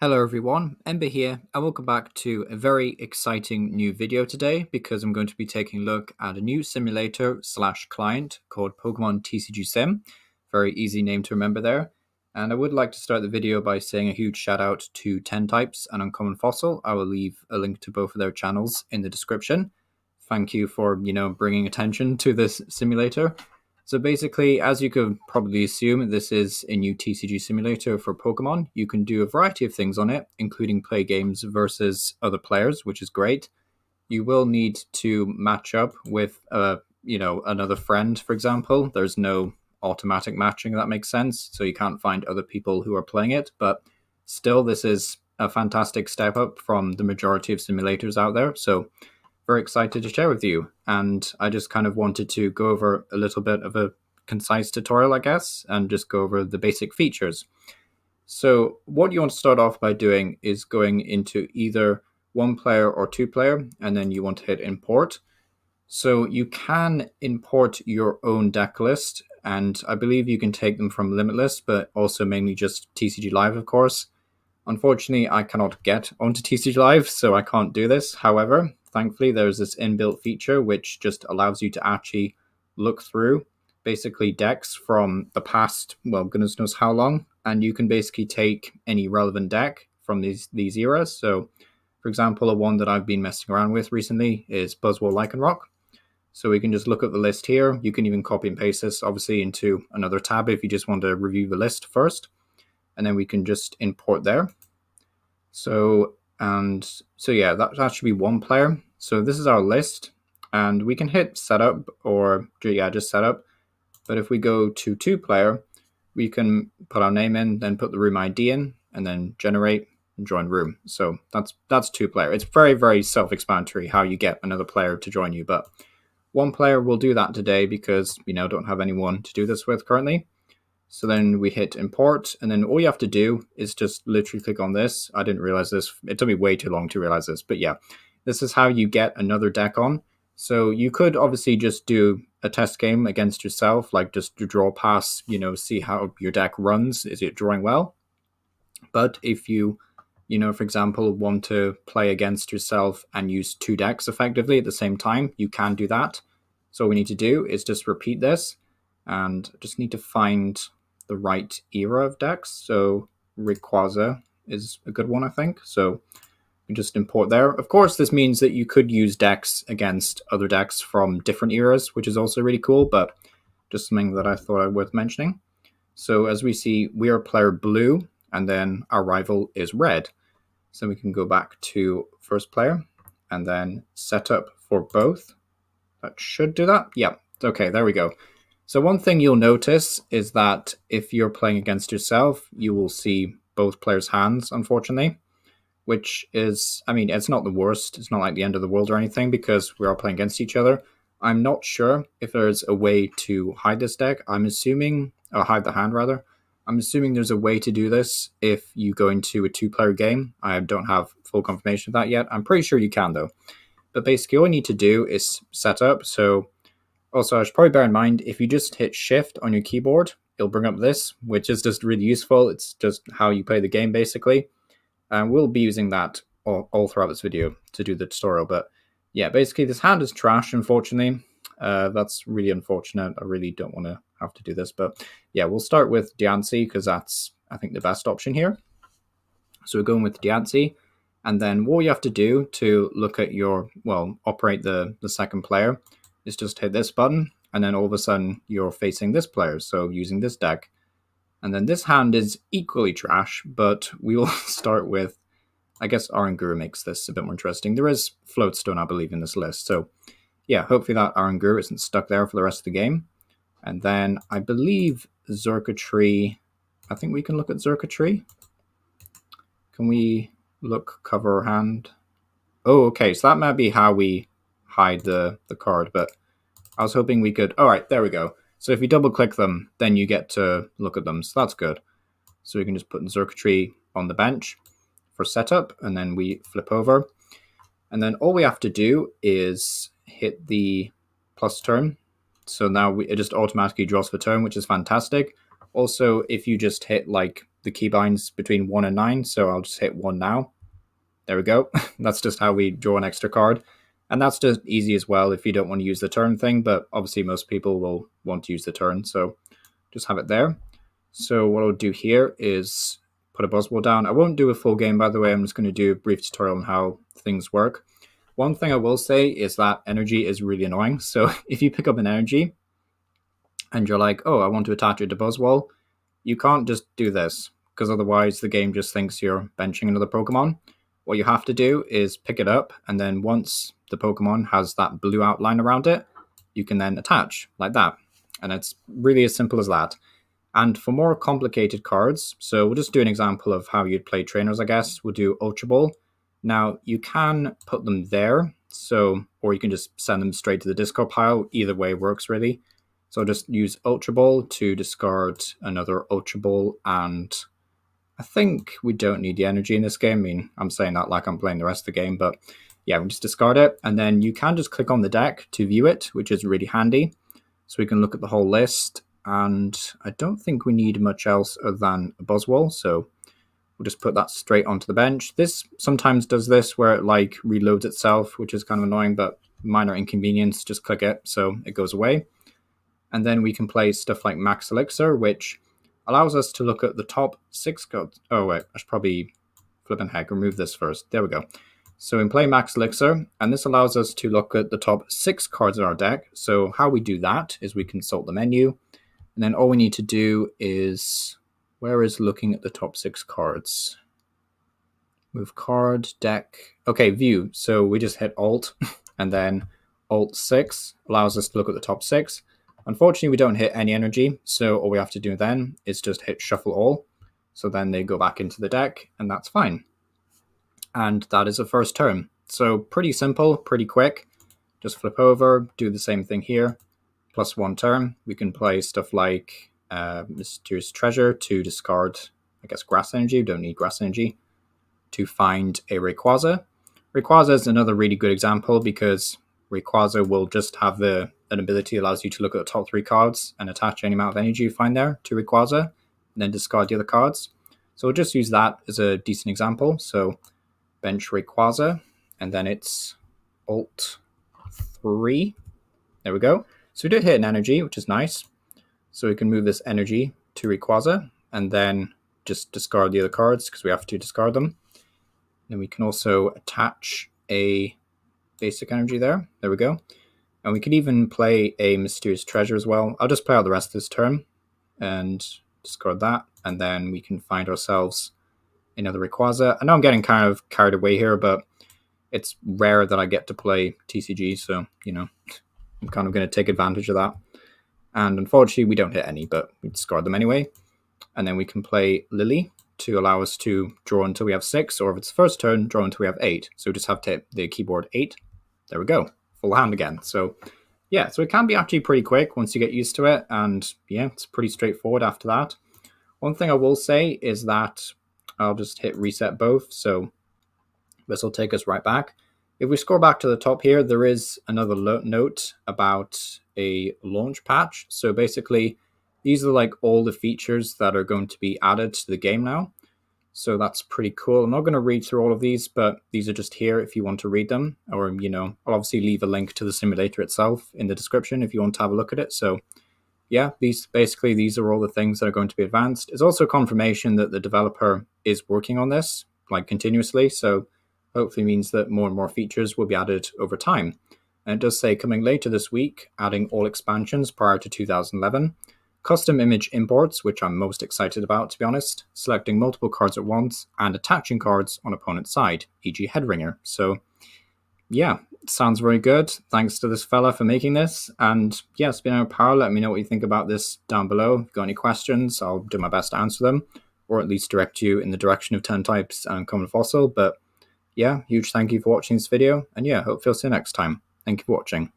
Hello everyone, Ember here, and welcome back to a very exciting new video today because I'm going to be taking a look at a new simulator slash client called Pokemon TCG Sim. Very easy name to remember there. And I would like to start the video by saying a huge shout out to 10 Types and Uncommon Fossil. I will leave a link to both of their channels in the description. Thank you for, bringing attention to this simulator. So basically, as you could probably assume, this is a new TCG simulator for Pokemon. You can do a variety of things on it, including play games versus other players, which is great. You will need to match up with, another friend, for example. There's no automatic matching, if that makes sense. So you can't find other people who are playing it. But still, this is a fantastic step up from the majority of simulators out there. So very excited to share with you. And I just kind of wanted to go over a little bit of a concise tutorial, I guess, and just go over the basic features. So what you want to start off by doing is going into either one player or two player, and then you want to hit import. So you can import your own deck list, and I believe you can take them from Limitless, but also mainly just TCG Live, of course. Unfortunately, I cannot get onto TCG Live, so I can't do this. However, thankfully, there's this inbuilt feature which just allows you to actually look through basically decks from the past, well, goodness knows how long, and you can basically take any relevant deck from these eras. So, for example, a one that I've been messing around with recently is Buzzwole Lycanroc. So we can just look at the list here. You can even copy and paste this, obviously, into another tab if you just want to review the list first. And then we can just import there. So yeah, that should be one player. So this is our list, and we can hit setup or just setup. But if we go to two player, we can put our name in, then put the room ID in, and then generate and join room. So that's two player. It's very, very self-explanatory how you get another player to join you, but one player will do that today because don't have anyone to do this with currently. So then we hit import, and then all you have to do is just literally click on this. I didn't realize this. It took me way too long to realize this, but yeah, this is how you get another deck on. So you could obviously just do a test game against yourself, like just to draw pass, see how your deck runs. Is it drawing well? But if you, for example, want to play against yourself and use two decks effectively at the same time, you can do that. So all we need to do is just repeat this, and just need to find the right era of decks. So Rayquaza is a good one, I think. So you just import there. Of course, this means that you could use decks against other decks from different eras, which is also really cool, but just something that I thought worth mentioning. So as we see, we are player blue, and then our rival is red. So we can go back to first player, and then setup for both. That should do that. Yeah, okay, there we go. So one thing you'll notice is that if you're playing against yourself, you will see both players' hands, unfortunately, which is, it's not the worst. It's not like the end of the world or anything because we're all playing against each other. I'm not sure if there's a way to hide this deck. I'm assuming, or hide the hand rather. I'm assuming there's a way to do this if you go into a two-player game. I don't have full confirmation of that yet. I'm pretty sure you can though. But basically all you need to do is set up. So also, I should probably bear in mind, if you just hit shift on your keyboard, it'll bring up this, which is just really useful. It's just how you play the game, basically. And we'll be using that all throughout this video to do the tutorial. But yeah, basically, this hand is trash, unfortunately. That's really unfortunate. I really don't want to have to do this. But yeah, we'll start with Diancie because that's, I think, the best option here. So we're going with Diancie. And then what you have to do to look at operate the second player is just hit this button, and then all of a sudden you're facing this player, so using this deck. And then this hand is equally trash, but we will start with, I guess Oranguru makes this a bit more interesting. There is Floatstone, I believe, in this list. So yeah, hopefully that Oranguru isn't stuck there for the rest of the game. And then I believe Xurkitree, I think we can look at Xurkitree. Can we look cover hand? Oh, okay, so that might be how we hide the card, but I was hoping we could... All right, there we go. So if you double-click them, then you get to look at them, so that's good. So we can just put Xurkitree on the bench for setup, and then we flip over. And then all we have to do is hit the plus turn. So now it just automatically draws for turn, which is fantastic. Also, if you just hit, like, the keybinds between 1 and 9, so I'll just hit 1 now. There we go. That's just how we draw an extra card. And that's just easy as well if you don't want to use the turn thing, but obviously most people will want to use the turn, so just have it there. So what I'll do here is put a Buzzwole down. I won't do a full game, by the way. I'm just going to do a brief tutorial on how things work. One thing I will say is that energy is really annoying. So if you pick up an energy and you're like, oh, I want to attach it to Buzzwole, you can't just do this, because otherwise the game just thinks you're benching another Pokemon. What you have to do is pick it up, and then once the Pokemon has that blue outline around it, you can then attach like that. And it's really as simple as that. And for more complicated cards, so we'll just do an example of how you'd play trainers, I guess. We'll do Ultra Ball. Now, you can put them there, or you can just send them straight to the discard pile. Either way works, really. So I'll just use Ultra Ball to discard another Ultra Ball, and I think we don't need the energy in this game. I mean, I'm saying that like I'm playing the rest of the game, but yeah, we just discard it. And then you can just click on the deck to view it, which is really handy. So we can look at the whole list, and I don't think we need much else other than a Buzzwole, so we'll just put that straight onto the bench. This sometimes does this where it like reloads itself, which is kind of annoying, but minor inconvenience. Just click it so it goes away. And then we can play stuff like Max Elixir, which allows us to look at the top 6 cards. Oh wait, I should probably flipping heck remove this first. There we go. So we can play Max Elixir, and this allows us to look at the top 6 cards in our deck. So how we do that is we consult the menu, and then all we need to do is, where is looking at the top 6 cards? Move card, deck. Okay, view. So we just hit Alt, and then Alt 6 allows us to look at the top 6. Unfortunately, we don't hit any energy, so all we have to do then is just hit Shuffle All. So then they go back into the deck, and that's fine. And that is the first turn. So pretty simple, pretty quick. Just flip over, do the same thing here. Plus 1 turn. We can play stuff like Mysterious Treasure to discard, I guess, Grass Energy. We don't need Grass Energy. To find a Rayquaza. Rayquaza is another really good example because Rayquaza will just have an ability that allows you to look at the top 3 cards and attach any amount of energy you find there to Rayquaza, and then discard the other cards. So we'll just use that as a decent example. So bench Rayquaza, and then it's Alt 3. There we go. So we did hit an energy, which is nice. So we can move this energy to Rayquaza, and then just discard the other cards because we have to discard them. Then we can also attach a basic energy there. There we go. And we could even play a Mysterious Treasure as well. I'll just play out the rest of this turn and discard that. And then we can find ourselves another Rayquaza. I know I'm getting kind of carried away here, but it's rare that I get to play TCG. So, you know, I'm kind of going to take advantage of that. And unfortunately, we don't hit any, but we discard them anyway. And then we can play Lily to allow us to draw until we have 6, or if it's first turn, draw until we have 8. So we just have to hit the keyboard 8. There we go. Full hand again. So yeah, so it can be actually pretty quick once you get used to it. And yeah, it's pretty straightforward after that. One thing I will say is that I'll just hit reset both. So this will take us right back. If we scroll back to the top here, there is another note about a launch patch. So basically, these are like all the features that are going to be added to the game now. So that's pretty cool. I'm not going to read through all of these, but these are just here if you want to read them. Or, you know, I'll obviously leave a link to the simulator itself in the description if you want to have a look at it. So yeah, these are all the things that are going to be advanced. It's also confirmation that the developer is working on this, like continuously. So hopefully means that more and more features will be added over time. And it does say coming later this week, adding all expansions prior to 2011. Custom image imports, which I'm most excited about, to be honest, selecting multiple cards at once, and attaching cards on opponent's side, e.g. Headringer. So yeah, sounds very good. Thanks to this fella for making this. And yeah, it's been our power. Let me know what you think about this down below. If you've got any questions, I'll do my best to answer them, or at least direct you in the direction of Turn Types and Common Fossil. But yeah, huge thank you for watching this video. And yeah, hope you'll see you next time. Thank you for watching.